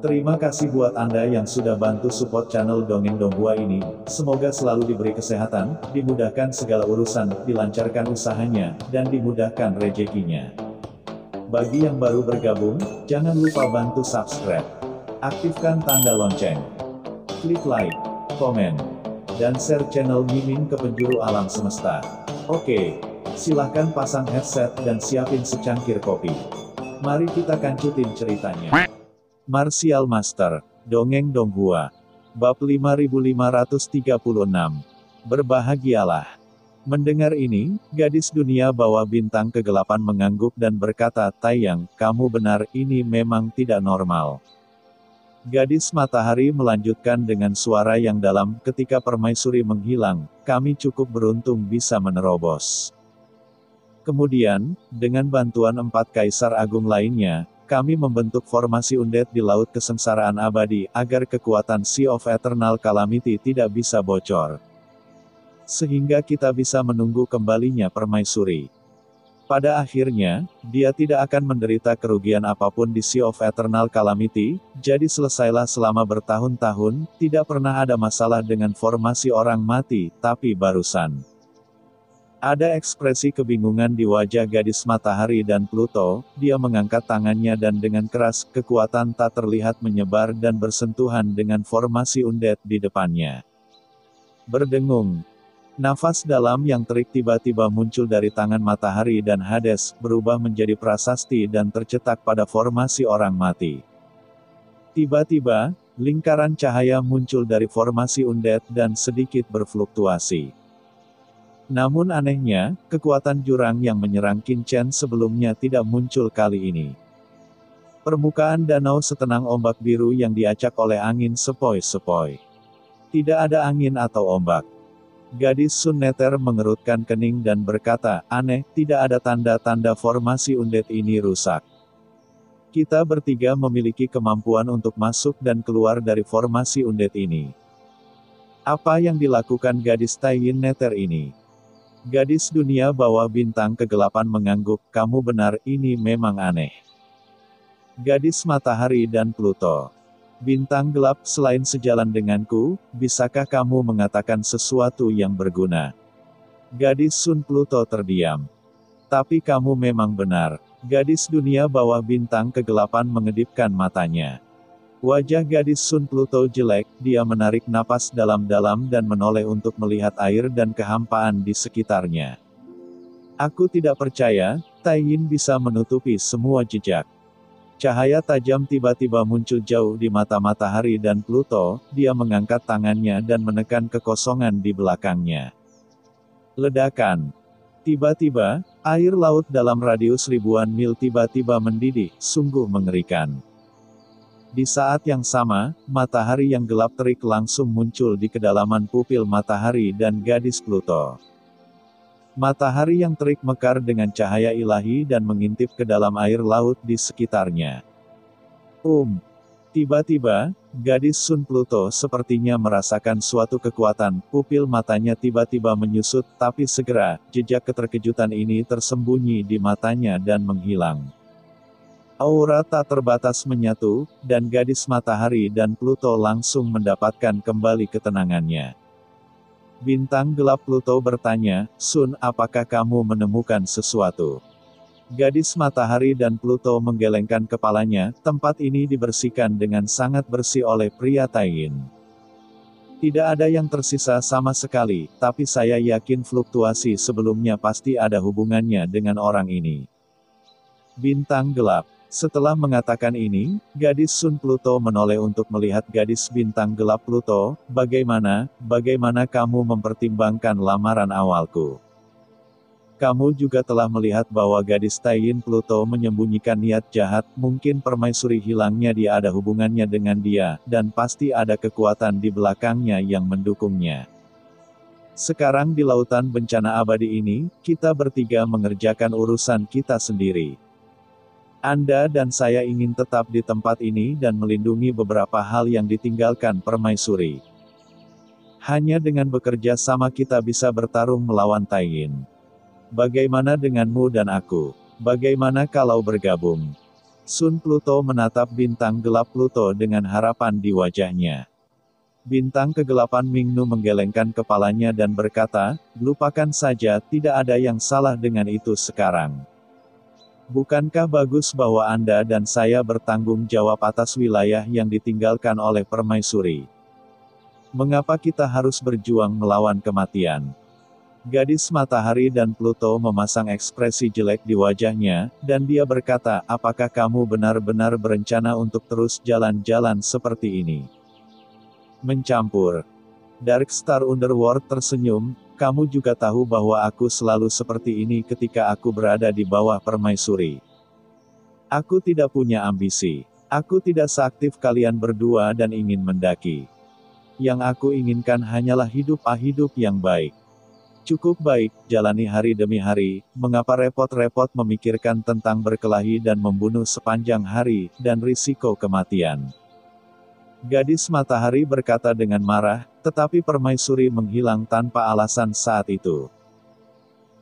Terima kasih buat Anda yang sudah bantu support channel Dongeng Donghua ini. Semoga selalu diberi kesehatan, dimudahkan segala urusan, dilancarkan usahanya, dan dimudahkan rezekinya. Bagi yang baru bergabung, jangan lupa bantu subscribe. Aktifkan tanda lonceng. Klik like, komen, dan share channel Mimin ke penjuru alam semesta. Oke, silahkan pasang headset dan siapin secangkir kopi. Mari kita kancutin ceritanya. Martial Master, Dongeng Donghua. Bab 5536. Berbahagialah. Mendengar ini, gadis dunia bawah bintang kegelapan mengangguk dan berkata, "Taiyang, kamu benar, ini memang tidak normal." Gadis matahari melanjutkan dengan suara yang dalam, "Ketika permaisuri menghilang, kami cukup beruntung bisa menerobos. Kemudian, dengan bantuan 4 kaisar agung lainnya, kami membentuk formasi undet di Laut Kesengsaraan Abadi, agar kekuatan Sea of Eternal Calamity tidak bisa bocor. Sehingga kita bisa menunggu kembalinya permaisuri. Pada akhirnya, dia tidak akan menderita kerugian apapun di Sea of Eternal Calamity, jadi selesailah selama bertahun-tahun, tidak pernah ada masalah dengan formasi orang mati, tapi barusan." Ada ekspresi kebingungan di wajah gadis matahari dan Pluto, dia mengangkat tangannya dan dengan keras, kekuatan tak terlihat menyebar dan bersentuhan dengan formasi undet di depannya. Berdengung. Nafas dalam yang terik tiba-tiba muncul dari tangan matahari dan Hades, berubah menjadi prasasti dan tercetak pada formasi orang mati. Tiba-tiba, lingkaran cahaya muncul dari formasi undet dan sedikit berfluktuasi. Namun anehnya, kekuatan jurang yang menyerang Qin Chen sebelumnya tidak muncul kali ini. Permukaan danau setenang ombak biru yang diacak oleh angin sepoi-sepoi. Tidak ada angin atau ombak. Gadis Sun Neter mengerutkan kening dan berkata, "Aneh, tidak ada tanda-tanda formasi undet ini rusak. Kita bertiga memiliki kemampuan untuk masuk dan keluar dari formasi undet ini. Apa yang dilakukan gadis Taiyin Neter ini?" Gadis dunia bawah bintang kegelapan mengangguk, "Kamu benar, ini memang aneh." Gadis matahari dan Pluto. "Bintang gelap, selain sejalan denganku, bisakah kamu mengatakan sesuatu yang berguna?" Gadis Sun Pluto terdiam. "Tapi kamu memang benar." Gadis dunia bawah bintang kegelapan mengedipkan matanya. Wajah gadis Sun Pluto jelek, dia menarik napas dalam-dalam dan menoleh untuk melihat air dan kehampaan di sekitarnya. "Aku tidak percaya, Taiyin bisa menutupi semua jejak." Cahaya tajam tiba-tiba muncul jauh di mata matahari dan Pluto, dia mengangkat tangannya dan menekan kekosongan di belakangnya. Ledakan. Tiba-tiba, air laut dalam radius ribuan mil tiba-tiba mendidih, sungguh mengerikan. Di saat yang sama, matahari yang gelap terik langsung muncul di kedalaman pupil matahari dan gadis Pluto. Matahari yang terik mekar dengan cahaya ilahi dan mengintip ke dalam air laut di sekitarnya. Tiba-tiba, gadis Sun Pluto sepertinya merasakan suatu kekuatan, pupil matanya tiba-tiba menyusut, tapi segera, jejak keterkejutan ini tersembunyi di matanya dan menghilang. Aura tak terbatas menyatu, dan gadis matahari dan Pluto langsung mendapatkan kembali ketenangannya. Bintang gelap Pluto bertanya, "Sun, apakah kamu menemukan sesuatu?" Gadis matahari dan Pluto menggelengkan kepalanya, "Tempat ini dibersihkan dengan sangat bersih oleh pria Taiyin. Tidak ada yang tersisa sama sekali, tapi saya yakin fluktuasi sebelumnya pasti ada hubungannya dengan orang ini." Bintang gelap. Setelah mengatakan ini, gadis Sun Pluto menoleh untuk melihat gadis bintang gelap Pluto, bagaimana kamu mempertimbangkan lamaran awalku? Kamu juga telah melihat bahwa gadis Taiyin Pluto menyembunyikan niat jahat, mungkin permaisuri hilangnya dia ada hubungannya dengan dia, dan pasti ada kekuatan di belakangnya yang mendukungnya. Sekarang di lautan bencana abadi ini, kita bertiga mengerjakan urusan kita sendiri. Anda dan saya ingin tetap di tempat ini dan melindungi beberapa hal yang ditinggalkan permaisuri. Hanya dengan bekerja sama kita bisa bertarung melawan Taiyin. Bagaimana denganmu dan aku? Bagaimana kalau bergabung? Sun Pluto menatap bintang gelap Pluto dengan harapan di wajahnya. Bintang kegelapan Mingnu menggelengkan kepalanya dan berkata, lupakan saja, tidak ada yang salah dengan itu sekarang. Bukankah bagus bahwa Anda dan saya bertanggung jawab atas wilayah yang ditinggalkan oleh permaisuri? Mengapa kita harus berjuang melawan kematian? Gadis matahari dan Pluto memasang ekspresi jelek di wajahnya, dan dia berkata, apakah kamu benar-benar berencana untuk terus jalan-jalan seperti ini? Mencampur. Dark Star Underworld tersenyum, kamu juga tahu bahwa aku selalu seperti ini ketika aku berada di bawah permaisuri. Aku tidak punya ambisi. Aku tidak seaktif kalian berdua dan ingin mendaki. Yang aku inginkan hanyalah hidup yang baik. Cukup baik, jalani hari demi hari, mengapa repot-repot memikirkan tentang berkelahi dan membunuh sepanjang hari, dan risiko kematian. Gadis matahari berkata dengan marah, tetapi permaisuri menghilang tanpa alasan saat itu.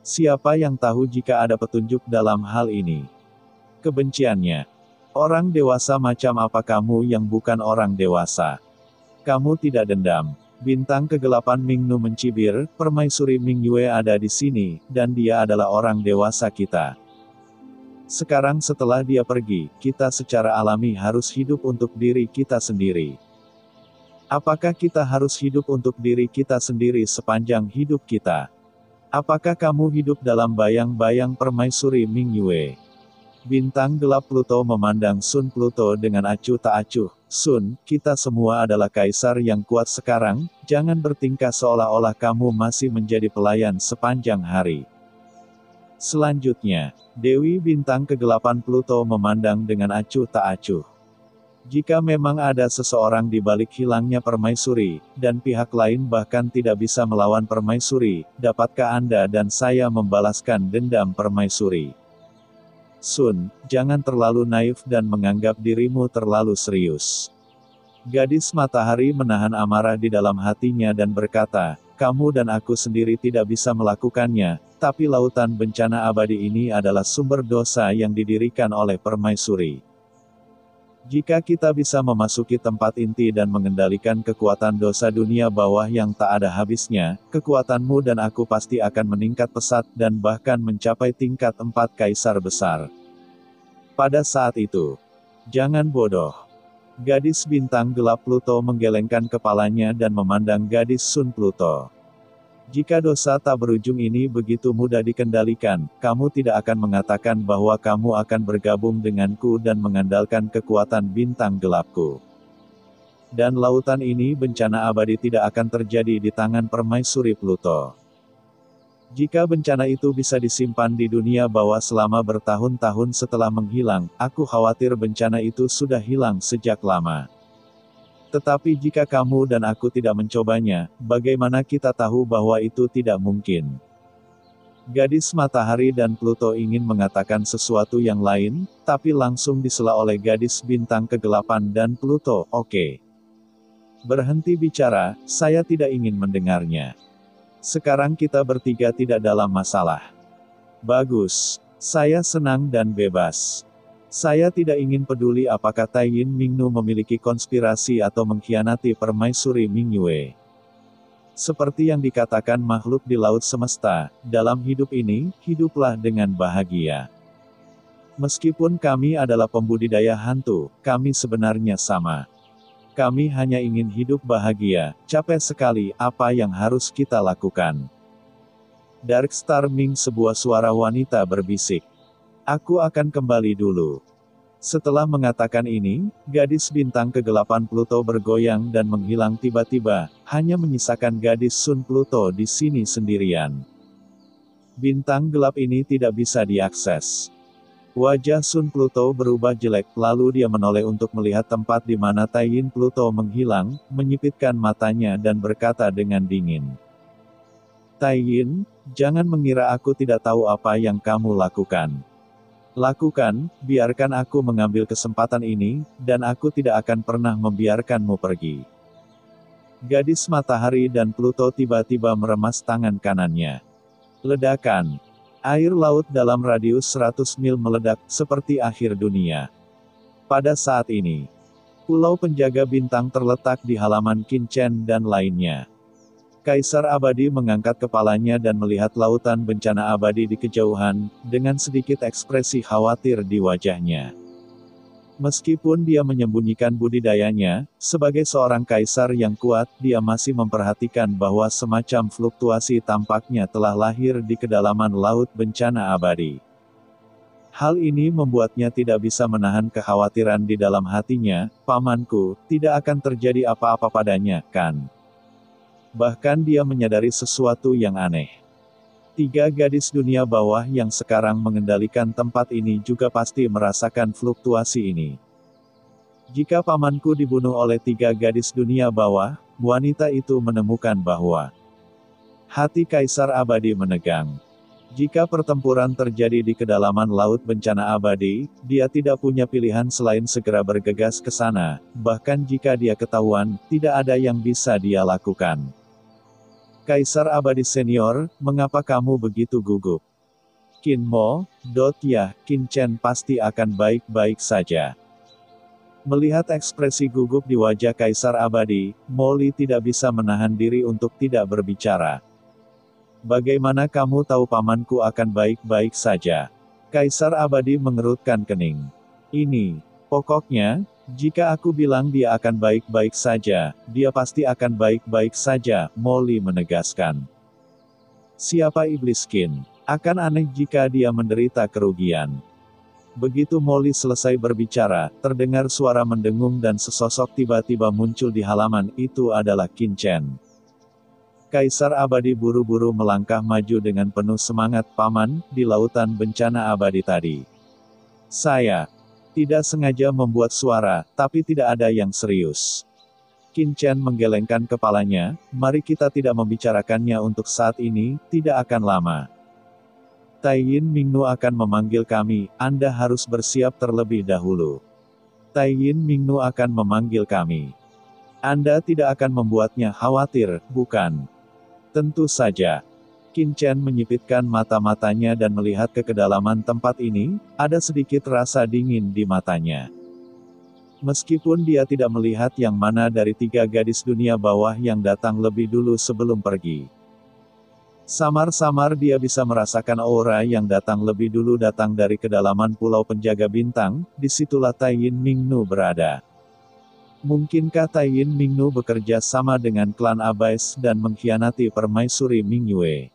Siapa yang tahu jika ada petunjuk dalam hal ini? Kebenciannya. Orang dewasa macam apa kamu yang bukan orang dewasa? Kamu tidak dendam. Bintang kegelapan Mingnu mencibir, permaisuri Mingyue ada di sini, dan dia adalah orang dewasa kita. Sekarang setelah dia pergi, kita secara alami harus hidup untuk diri kita sendiri. Apakah kita harus hidup untuk diri kita sendiri sepanjang hidup kita? Apakah kamu hidup dalam bayang-bayang permaisuri Mingyue? Bintang gelap Pluto memandang Sun Pluto dengan acuh tak acuh. Sun, kita semua adalah kaisar yang kuat sekarang, jangan bertingkah seolah-olah kamu masih menjadi pelayan sepanjang hari. Selanjutnya, Dewi Bintang Kegelapan Pluto memandang dengan acuh tak acuh. Jika memang ada seseorang di balik hilangnya permaisuri, dan pihak lain bahkan tidak bisa melawan permaisuri, dapatkah Anda dan saya membalaskan dendam permaisuri? Sun, jangan terlalu naif dan menganggap dirimu terlalu serius. Gadis matahari menahan amarah di dalam hatinya dan berkata, kamu dan aku sendiri tidak bisa melakukannya, tapi lautan bencana abadi ini adalah sumber dosa yang didirikan oleh permaisuri. Jika kita bisa memasuki tempat inti dan mengendalikan kekuatan dosa dunia bawah yang tak ada habisnya, kekuatanmu dan aku pasti akan meningkat pesat dan bahkan mencapai tingkat 4 kaisar besar. Pada saat itu, jangan bodoh. Gadis bintang gelap Pluto menggelengkan kepalanya dan memandang gadis Sun Pluto. Jika dosa tak berujung ini begitu mudah dikendalikan, kamu tidak akan mengatakan bahwa kamu akan bergabung denganku dan mengandalkan kekuatan bintang gelapku. Dan lautan ini bencana abadi tidak akan terjadi di tangan permaisuri Pluto. Jika bencana itu bisa disimpan di dunia bawah selama bertahun-tahun setelah menghilang, aku khawatir bencana itu sudah hilang sejak lama. Tetapi jika kamu dan aku tidak mencobanya, bagaimana kita tahu bahwa itu tidak mungkin? Gadis matahari dan Pluto ingin mengatakan sesuatu yang lain, tapi langsung disela oleh gadis bintang kegelapan dan Pluto, oke. Berhenti bicara, saya tidak ingin mendengarnya. Sekarang kita bertiga tidak dalam masalah. Bagus. Saya senang dan bebas. Saya tidak ingin peduli apakah Taiyin Mingnu memiliki konspirasi atau mengkhianati permaisuri Mingyue. Seperti yang dikatakan makhluk di laut semesta, dalam hidup ini, hiduplah dengan bahagia. Meskipun kami adalah pembudidaya hantu, kami sebenarnya sama. Kami hanya ingin hidup bahagia, capek sekali, apa yang harus kita lakukan? Dark Star Ming, sebuah suara wanita berbisik. Aku akan kembali dulu. Setelah mengatakan ini, gadis bintang kegelapan Pluto bergoyang dan menghilang tiba-tiba, hanya menyisakan gadis Sun Pluto di sini sendirian. Bintang gelap ini tidak bisa diakses. Wajah Sun Pluto berubah jelek, lalu dia menoleh untuk melihat tempat di mana Taiyin Pluto menghilang, menyipitkan matanya dan berkata dengan dingin. Taiyin, jangan mengira aku tidak tahu apa yang kamu lakukan. Lakukan, biarkan aku mengambil kesempatan ini, dan aku tidak akan pernah membiarkanmu pergi. Gadis matahari dan Pluto tiba-tiba meremas tangan kanannya. Ledakan. Air laut dalam radius 100 mil meledak, seperti akhir dunia. Pada saat ini, Pulau Penjaga Bintang terletak di halaman Qinchen dan lainnya. Kaisar Abadi mengangkat kepalanya dan melihat lautan bencana abadi di kejauhan, dengan sedikit ekspresi khawatir di wajahnya. Meskipun dia menyembunyikan budidayanya, sebagai seorang kaisar yang kuat, dia masih memperhatikan bahwa semacam fluktuasi tampaknya telah lahir di kedalaman laut bencana abadi. Hal ini membuatnya tidak bisa menahan kekhawatiran di dalam hatinya. Pamanku, tidak akan terjadi apa-apa padanya, kan? Bahkan dia menyadari sesuatu yang aneh. 3 gadis dunia bawah yang sekarang mengendalikan tempat ini juga pasti merasakan fluktuasi ini. Jika pamanku dibunuh oleh 3 gadis dunia bawah, wanita itu menemukan bahwa hati Kaisar Abadi menegang. Jika pertempuran terjadi di kedalaman laut bencana abadi, dia tidak punya pilihan selain segera bergegas ke sana, bahkan jika dia ketahuan, tidak ada yang bisa dia lakukan. Kaisar Abadi Senior, mengapa kamu begitu gugup? Qin Mo, ya, Qinchen pasti akan baik-baik saja. Melihat ekspresi gugup di wajah Kaisar Abadi, Molly tidak bisa menahan diri untuk tidak berbicara. Bagaimana kamu tahu pamanku akan baik-baik saja? Kaisar Abadi mengerutkan kening. Ini, pokoknya, jika aku bilang dia akan baik-baik saja, dia pasti akan baik-baik saja, Molly menegaskan. Siapa iblis Qin? Akan aneh jika dia menderita kerugian. Begitu Molly selesai berbicara, terdengar suara mendengung dan sesosok tiba-tiba muncul di halaman. Itu adalah Qinchen. Kaisar Abadi buru-buru melangkah maju dengan penuh semangat. Paman, di lautan bencana abadi tadi. Saya tidak sengaja membuat suara, tapi tidak ada yang serius. Qinchen menggelengkan kepalanya. Mari kita tidak membicarakannya untuk saat ini, tidak akan lama. Taiyin Mingnu akan memanggil kami, Anda harus bersiap terlebih dahulu. Taiyin Mingnu akan memanggil kami. Anda tidak akan membuatnya khawatir, bukan? Tentu saja. Qinchen menyipitkan mata-matanya dan melihat ke kedalaman tempat ini, ada sedikit rasa dingin di matanya. Meskipun dia tidak melihat yang mana dari 3 gadis dunia bawah yang datang lebih dulu sebelum pergi. Samar-samar dia bisa merasakan aura yang datang lebih dulu datang dari kedalaman Pulau Penjaga Bintang. Disitulah Taiyin Mingnu berada. Mungkinkah Taiyin Mingnu bekerja sama dengan klan Abais dan mengkhianati permaisuri Mingyue?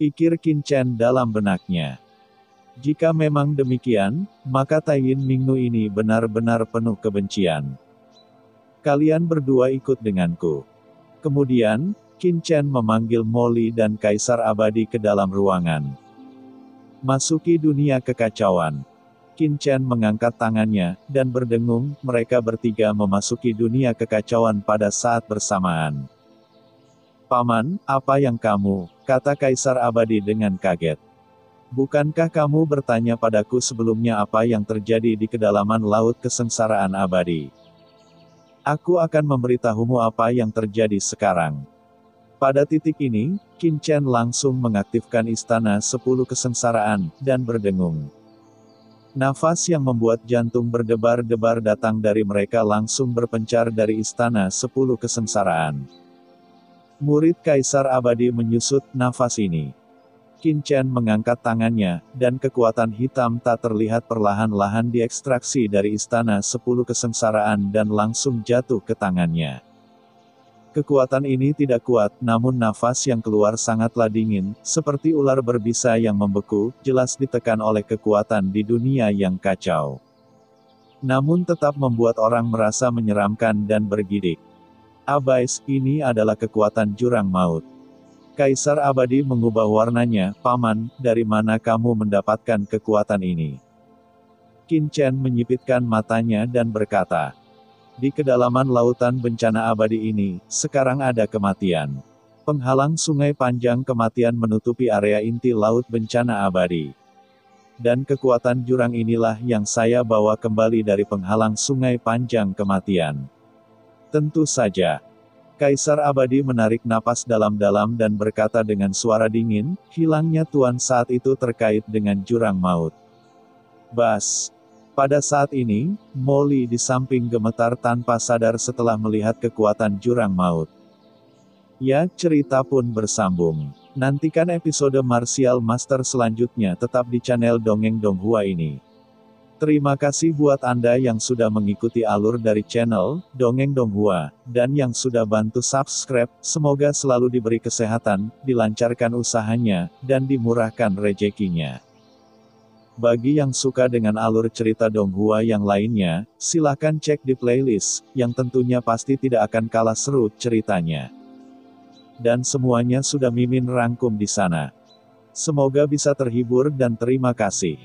Pikir Qinchen dalam benaknya. Jika memang demikian, maka Taiyin Mingnu ini benar-benar penuh kebencian. Kalian berdua ikut denganku. Kemudian, Qinchen memanggil Molly dan Kaisar Abadi ke dalam ruangan. Masuki dunia kekacauan. Qinchen mengangkat tangannya, dan berdengung. Mereka bertiga memasuki dunia kekacauan pada saat bersamaan. Paman, apa yang kamu, kata Kaisar Abadi dengan kaget. Bukankah kamu bertanya padaku sebelumnya apa yang terjadi di kedalaman laut kesengsaraan abadi? Aku akan memberitahumu apa yang terjadi sekarang. Pada titik ini, Qinchen langsung mengaktifkan Istana 10 Kesengsaraan, dan berdengung. Nafas yang membuat jantung berdebar-debar datang dari mereka langsung berpencar dari Istana 10 Kesengsaraan. Murid Kaisar Abadi menyusut nafas ini. Qinchen mengangkat tangannya, dan kekuatan hitam tak terlihat perlahan-lahan diekstraksi dari Istana 10 Kesengsaraan dan langsung jatuh ke tangannya. Kekuatan ini tidak kuat, namun nafas yang keluar sangatlah dingin, seperti ular berbisa yang membeku, jelas ditekan oleh kekuatan di dunia yang kacau. Namun tetap membuat orang merasa menyeramkan dan bergidik. Abais, ini adalah kekuatan jurang maut. Kaisar Abadi mengubah warnanya. Paman, dari mana kamu mendapatkan kekuatan ini? Qinchen menyipitkan matanya dan berkata, di kedalaman lautan bencana abadi ini, sekarang ada kematian. Penghalang sungai panjang kematian menutupi area inti laut bencana abadi. Dan kekuatan jurang inilah yang saya bawa kembali dari penghalang sungai panjang kematian. Tentu saja. Kaisar Abadi menarik napas dalam-dalam dan berkata dengan suara dingin, hilangnya Tuan saat itu terkait dengan jurang maut. Bas. Pada saat ini, Molly di samping gemetar tanpa sadar setelah melihat kekuatan jurang maut. Ya, cerita pun bersambung. Nantikan episode Martial Master selanjutnya tetap di channel Dongeng Donghua ini. Terima kasih buat Anda yang sudah mengikuti alur dari channel Dongeng Donghua, dan yang sudah bantu subscribe. Semoga selalu diberi kesehatan, dilancarkan usahanya, dan dimurahkan rezekinya. Bagi yang suka dengan alur cerita Donghua yang lainnya, silahkan cek di playlist, yang tentunya pasti tidak akan kalah seru ceritanya. Dan semuanya sudah Mimin rangkum di sana. Semoga bisa terhibur dan terima kasih.